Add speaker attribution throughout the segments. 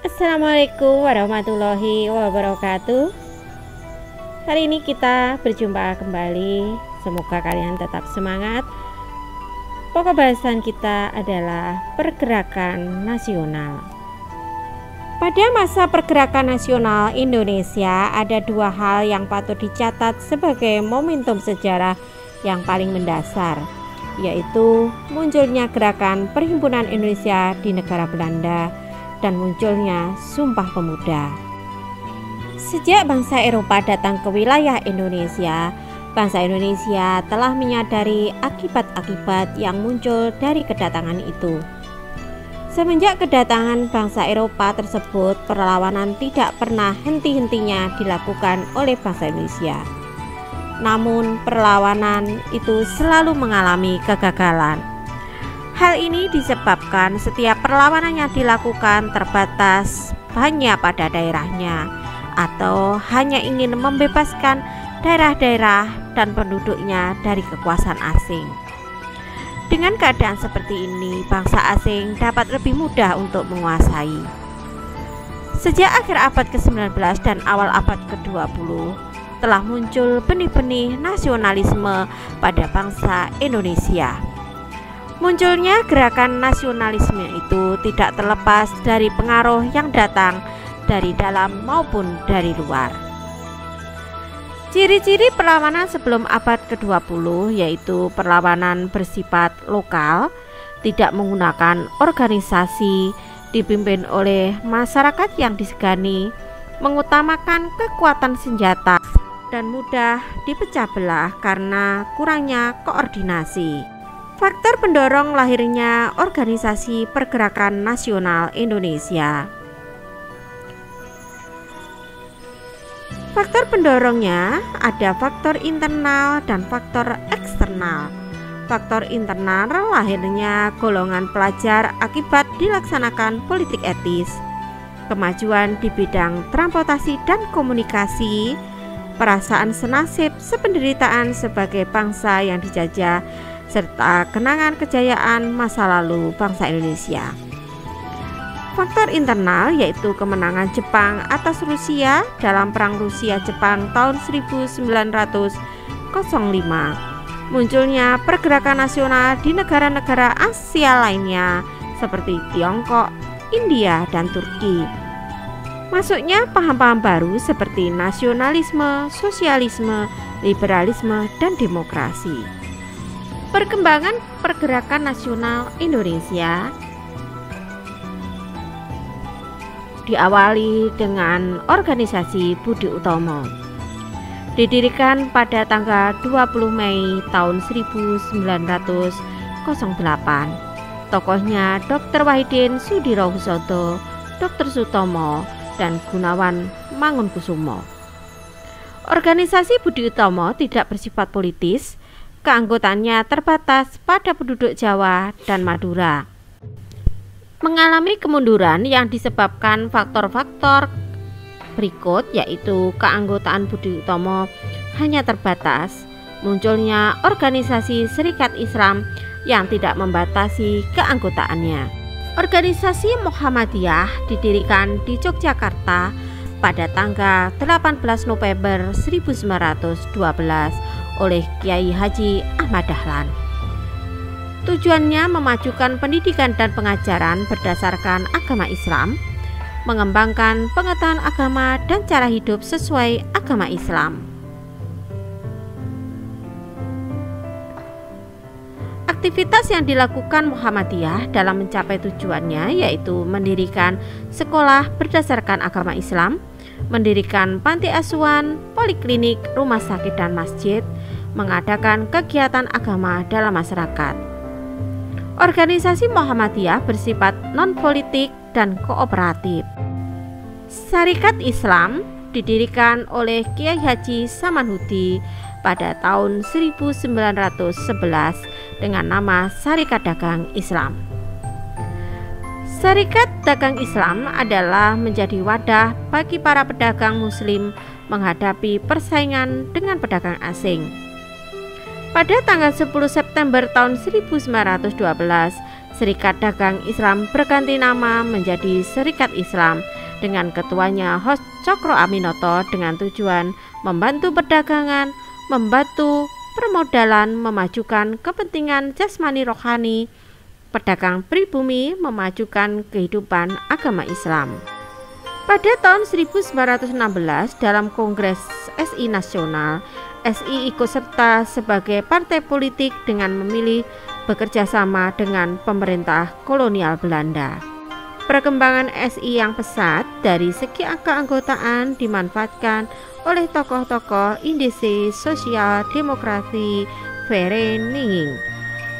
Speaker 1: Assalamualaikum warahmatullahi wabarakatuh. Hari ini kita berjumpa kembali. Semoga kalian tetap semangat. Pokok bahasan kita adalah pergerakan nasional. Pada masa pergerakan nasional Indonesia, ada dua hal yang patut dicatat sebagai momentum sejarah yang paling mendasar, yaitu munculnya gerakan Perhimpunan Indonesia di negara Belanda dan munculnya Sumpah Pemuda. Sejak bangsa Eropa datang ke wilayah Indonesia, bangsa Indonesia telah menyadari akibat-akibat yang muncul dari kedatangan itu. Semenjak kedatangan bangsa Eropa tersebut, perlawanan tidak pernah henti-hentinya dilakukan oleh bangsa Indonesia. Namun, perlawanan itu selalu mengalami kegagalan. Hal ini disebabkan setiap perlawanan yang dilakukan terbatas hanya pada daerahnya, atau hanya ingin membebaskan daerah-daerah dan penduduknya dari kekuasaan asing. Dengan keadaan seperti ini, bangsa asing dapat lebih mudah untuk menguasai. Sejak akhir abad ke-19 dan awal abad ke-20, telah muncul benih-benih nasionalisme pada bangsa Indonesia. Munculnya gerakan nasionalisme itu tidak terlepas dari pengaruh yang datang dari dalam maupun dari luar. Ciri-ciri perlawanan sebelum abad ke-20 yaitu perlawanan bersifat lokal, tidak menggunakan organisasi, dipimpin oleh masyarakat yang disegani, mengutamakan kekuatan senjata, dan mudah dipecah belah karena kurangnya koordinasi. Faktor pendorong lahirnya organisasi pergerakan nasional Indonesia. Faktor pendorongnya ada faktor internal dan faktor eksternal. Faktor internal lahirnya golongan pelajar akibat dilaksanakan politik etis, kemajuan di bidang transportasi dan komunikasi, perasaan senasib sependeritaan sebagai bangsa yang dijajah, serta kenangan kejayaan masa lalu bangsa Indonesia. Faktor internal yaitu kemenangan Jepang atas Rusia dalam Perang Rusia-Jepang tahun 1905, munculnya pergerakan nasional di negara-negara Asia lainnya seperti Tiongkok, India, dan Turki. Masuknya paham-paham baru seperti nasionalisme, sosialisme, liberalisme, dan demokrasi. Perkembangan pergerakan nasional Indonesia diawali dengan organisasi Budi Utomo. Didirikan pada tanggal 20 Mei tahun 1908. Tokohnya Dr. Wahidin Sudirohusodo, Dr. Sutomo, dan Gunawan Mangunkusumo. Organisasi Budi Utomo tidak bersifat politis, keanggotaannya terbatas pada penduduk Jawa dan Madura. Mengalami kemunduran yang disebabkan faktor-faktor berikut, yaitu keanggotaan Budi Utomo hanya terbatas, munculnya organisasi Serikat Islam yang tidak membatasi keanggotaannya. Organisasi Muhammadiyah didirikan di Yogyakarta pada tanggal 18 November 1912 oleh Kiai Haji Ahmad Dahlan. Tujuannya memajukan pendidikan dan pengajaran berdasarkan agama Islam, mengembangkan pengetahuan agama dan cara hidup sesuai agama Islam. Aktivitas yang dilakukan Muhammadiyah dalam mencapai tujuannya yaitu mendirikan sekolah berdasarkan agama Islam, mendirikan panti asuhan, poliklinik, rumah sakit, dan masjid, mengadakan kegiatan agama dalam masyarakat. Organisasi Muhammadiyah bersifat non-politik dan kooperatif. Syarikat Islam didirikan oleh Kiai Haji Samanhudi pada tahun 1911 dengan nama Syarikat Dagang Islam. Syarikat Dagang Islam adalah menjadi wadah bagi para pedagang muslim menghadapi persaingan dengan pedagang asing. Pada tanggal 10 September tahun 1912, Serikat Dagang Islam berganti nama menjadi Serikat Islam dengan ketuanya Hos Cokro Aminoto dengan tujuan membantu perdagangan, membantu permodalan, memajukan kepentingan jasmani rohani, pedagang pribumi, memajukan kehidupan agama Islam. Pada tahun 1916 dalam Kongres SI Nasional, SI ikut serta sebagai partai politik dengan memilih bekerja sama dengan pemerintah kolonial Belanda. Perkembangan SI yang pesat dari segi keanggotaan dimanfaatkan oleh tokoh-tokoh industri sosial demokrasi Vereniging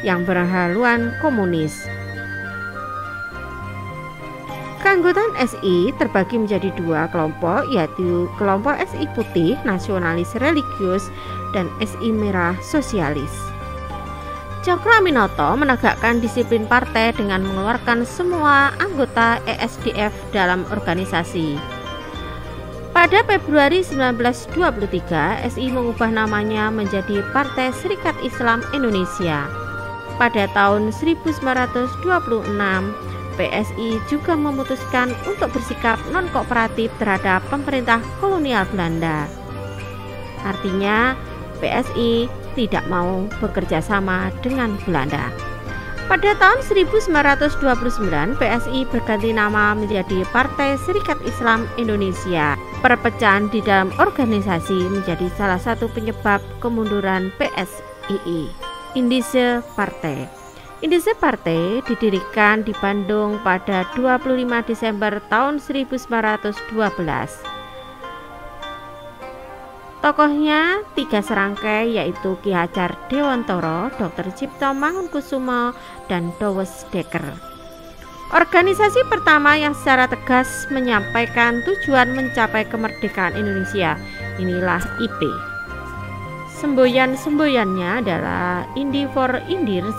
Speaker 1: yang berhaluan komunis. Keanggotaan SI terbagi menjadi dua kelompok, yaitu kelompok SI putih nasionalis religius dan SI merah sosialis. Cokro Aminoto menegakkan disiplin partai dengan mengeluarkan semua anggota ESDF dalam organisasi. Pada Februari 1923, SI mengubah namanya menjadi Partai Serikat Islam Indonesia. Pada tahun 1926, PSI juga memutuskan untuk bersikap non-kooperatif terhadap pemerintah kolonial Belanda. Artinya, PSI tidak mau bekerja sama dengan Belanda. Pada tahun 1929, PSI berganti nama menjadi Partai Serikat Islam Indonesia. Perpecahan di dalam organisasi menjadi salah satu penyebab kemunduran PSII. Indise Partai. Indise Partai didirikan di Bandung pada 25 Desember tahun 1912. Tokohnya 3 serangkai, yaitu Ki Hajar Dewantara, Dr. Cipto Mangunkusumo, dan Dowes Dekker. Organisasi pertama yang secara tegas menyampaikan tujuan mencapai kemerdekaan Indonesia, inilah IP. Semboyan-semboyannya adalah Indi for Indiers,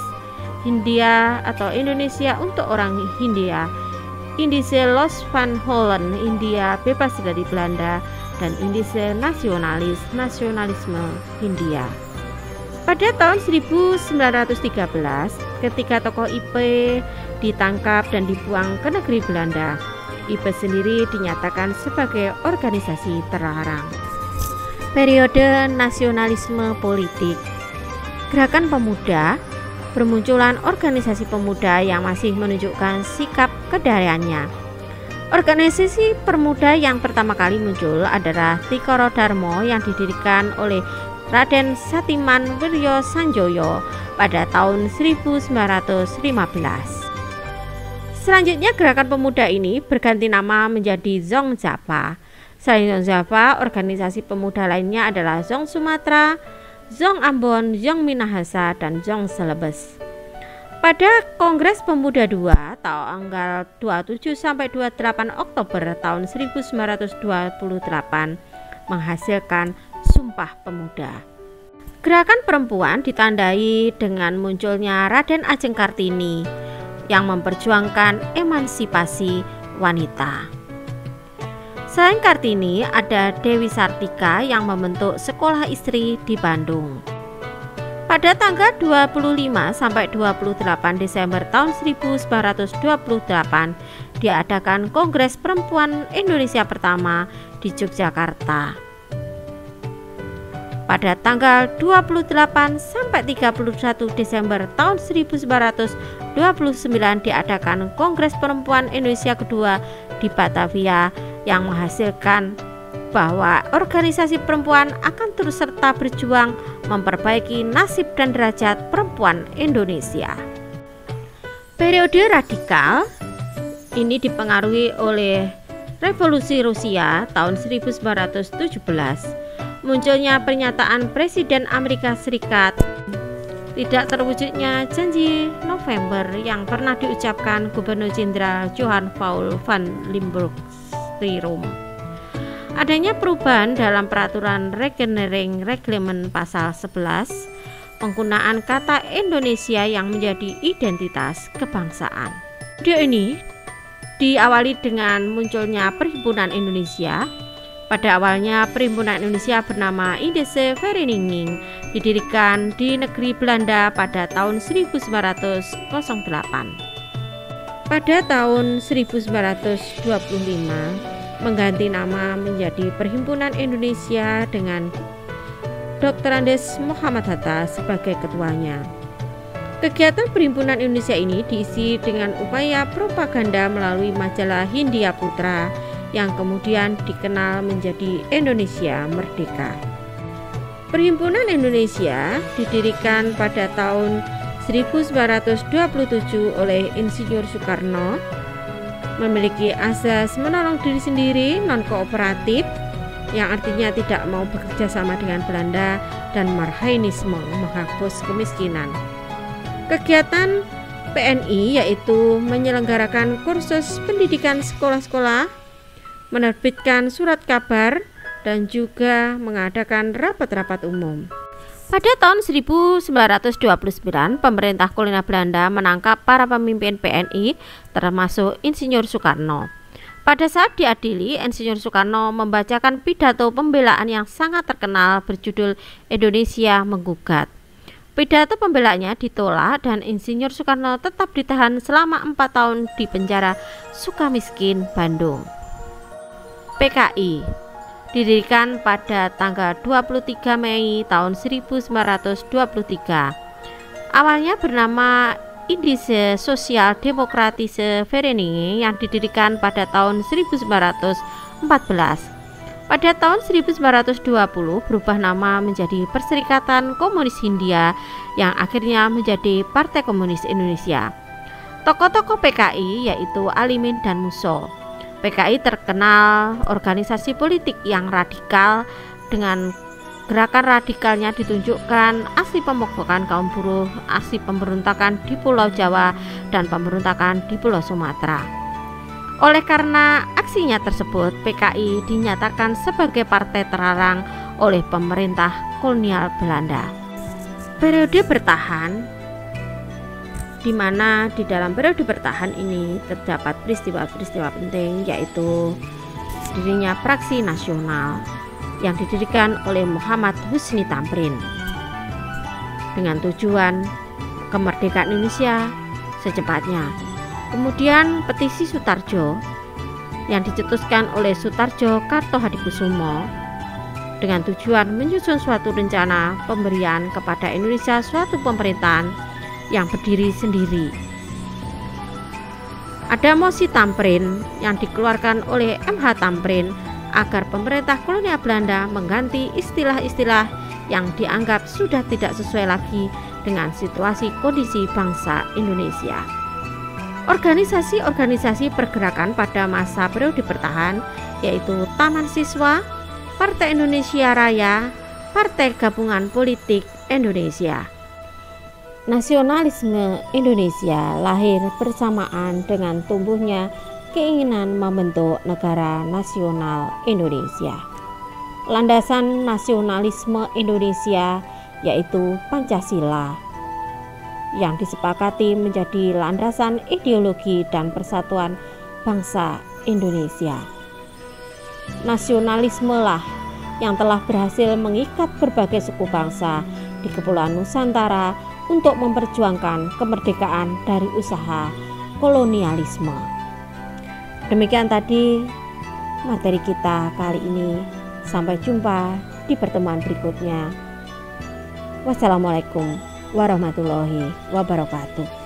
Speaker 1: Hindia atau Indonesia untuk orang Hindia, Indise Los Van Holland, India bebas dari Belanda, dan Indise Nasionalis, nasionalisme Hindia. Pada tahun 1913, ketika tokoh IP ditangkap dan dibuang ke negeri Belanda, IP sendiri dinyatakan sebagai organisasi terlarang. Periode nasionalisme politik. Gerakan pemuda. Bermunculan organisasi pemuda yang masih menunjukkan sikap kedaerahannya. Organisasi pemuda yang pertama kali muncul adalah Tikoro Darmo yang didirikan oleh Raden Satiman Wiryo Sanjoyo pada tahun 1915. Selanjutnya gerakan pemuda ini berganti nama menjadi Zong Zapa. Selain Zong Zapa, organisasi pemuda lainnya adalah Zong Sumatera, Zong Ambon, Zong Minahasa, dan Zong Celebes. Pada Kongres Pemuda II tanggal 27 sampai 28 Oktober tahun 1928 menghasilkan Sumpah Pemuda. Gerakan perempuan ditandai dengan munculnya Raden Ajeng Kartini yang memperjuangkan emansipasi wanita. Selain Kartini, ada Dewi Sartika yang membentuk sekolah istri di Bandung. Pada tanggal 25 sampai 28 Desember tahun 1928 diadakan Kongres Perempuan Indonesia pertama di Yogyakarta. Pada tanggal 28 sampai 31 Desember tahun 1929 diadakan Kongres Perempuan Indonesia kedua di Batavia yang menghasilkan bahwa organisasi perempuan akan terus serta berjuang memperbaiki nasib dan derajat perempuan Indonesia. Periode radikal ini dipengaruhi oleh Revolusi Rusia tahun 1917, munculnya pernyataan Presiden Amerika Serikat, tidak terwujudnya janji November yang pernah diucapkan Gubernur Jenderal Johann Paul van Limburg Stirum. Adanya perubahan dalam peraturan Rekenering Reglemen pasal 11, penggunaan kata Indonesia yang menjadi identitas kebangsaan. Video ini diawali dengan munculnya Perhimpunan Indonesia. Pada awalnya Perhimpunan Indonesia bernama Indische Vereniging didirikan di negeri Belanda pada tahun 1908. pada tahun 1925 mengganti nama menjadi Perhimpunan Indonesia dengan Dr. Andes Muhammad Hatta sebagai ketuanya. Kegiatan Perhimpunan Indonesia ini diisi dengan upaya propaganda melalui majalah Hindia Putra yang kemudian dikenal menjadi Indonesia Merdeka. Perhimpunan Indonesia didirikan pada tahun 1927 oleh Insinyur Soekarno, memiliki asas menolong diri sendiri, non-kooperatif, yang artinya tidak mau bekerja sama dengan Belanda, dan marhainisme, menghapus kemiskinan. Kegiatan PNI yaitu menyelenggarakan kursus pendidikan sekolah-sekolah, menerbitkan surat kabar, dan juga mengadakan rapat-rapat umum. Pada tahun 1929, pemerintah kolonial Belanda menangkap para pemimpin PNI termasuk Insinyur Soekarno. Pada saat diadili, Insinyur Soekarno membacakan pidato pembelaan yang sangat terkenal berjudul Indonesia Menggugat. Pidato pembelaannya ditolak dan Insinyur Soekarno tetap ditahan selama 4 tahun di penjara Sukamiskin, Bandung. PKI didirikan pada tanggal 23 Mei tahun 1923. Awalnya bernama Indische Sosial Demokratische Vereniging yang didirikan pada tahun 1914. Pada tahun 1920 berubah nama menjadi Perserikatan Komunis Hindia yang akhirnya menjadi Partai Komunis Indonesia. Tokoh-tokoh PKI yaitu Alimin dan Musso. PKI terkenal organisasi politik yang radikal. Dengan gerakan radikalnya ditunjukkan aksi pemogokan kaum buruh, aksi pemberontakan di Pulau Jawa, dan pemberontakan di Pulau Sumatera. Oleh karena aksinya tersebut, PKI dinyatakan sebagai partai terlarang oleh pemerintah kolonial Belanda. Periode bertahan, di mana di dalam periode bertahan ini terdapat peristiwa-peristiwa penting, yaitu dirinya Fraksi Nasional yang didirikan oleh Muhammad Husni Tamrin dengan tujuan kemerdekaan Indonesia secepatnya. Kemudian petisi Sutarjo yang dicetuskan oleh Sutarjo Kartohadikusumo dengan tujuan menyusun suatu rencana pemberian kepada Indonesia suatu pemerintahan yang berdiri sendiri. Ada mosi Tamrin yang dikeluarkan oleh MH Tamrin agar pemerintah kolonial Belanda mengganti istilah-istilah yang dianggap sudah tidak sesuai lagi dengan situasi kondisi bangsa Indonesia. Organisasi-organisasi pergerakan pada masa periode bertahan yaitu Taman Siswa, Partai Indonesia Raya, Partai Gabungan Politik Indonesia. Nasionalisme Indonesia lahir bersamaan dengan tumbuhnya keinginan membentuk negara nasional Indonesia. Landasan nasionalisme Indonesia yaitu Pancasila yang disepakati menjadi landasan ideologi dan persatuan bangsa Indonesia. Nasionalisme lah yang telah berhasil mengikat berbagai suku bangsa di Kepulauan Nusantara untuk memperjuangkan kemerdekaan dari usaha kolonialisme. Demikian tadi materi kita kali ini. Sampai jumpa di pertemuan berikutnya. Wassalamualaikum warahmatullahi wabarakatuh.